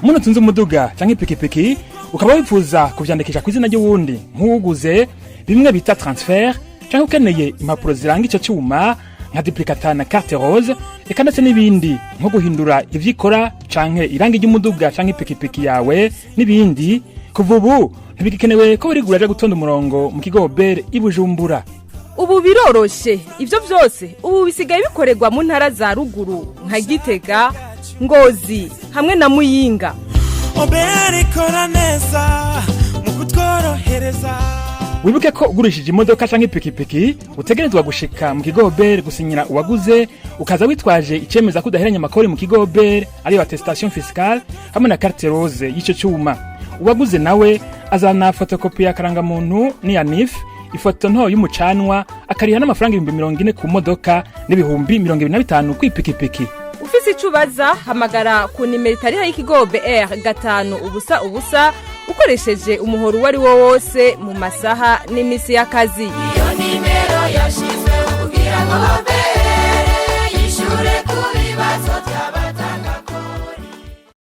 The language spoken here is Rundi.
muntu tunze umuduga canke ipikipiki ukaba wifuza kuvyandikisha ku izina ry'uwundi nk'uguze bimwe bita transfer canke ukeneye impapuro ziranga ico cyuma nka duplicata na carte rose eka ndetse n'ibindi nko guhindura ivyikora canke irangi ry'umuduga canke ipikipiki yawe n'ibindi kuva ubu ntibigikenewe ko urigura aje gutonda umurongo mu kigo Obert i Bujumbura. Ubu biroroshe ivyo vyose ubu bisigaye bikorerwa mu ntara za ruguru nka Gitega, Ngozi hamwe na Muyinga. Obert ikora neza mu kutworohereza. Wibuke ko ugurishije imodoka canke ipikipiki utegerezwa gushika mu kigo Obert gusinyira uwaguze ukaza witwaje icemeza ko udaheranya amakori mu kigo Obert ari attestation fiscale hamwe na carte rose y'ico cyuma. Uwaguze nawe azana fotokopi ya karangamuntu ni ya NIF, ifoto nto y'umucanwa, akariha n'amafaranga 40 ku modoka n'ibihumbi 25 ku ipikipiki. Ufise icubaza hamagara ku nimero itari y'ikigo BR 5 ubusa ubusa ukoresheje umuhoro wari wo wose mu masaha n'imisi y'akazi. Iyo nimero yashizwe kugira ngo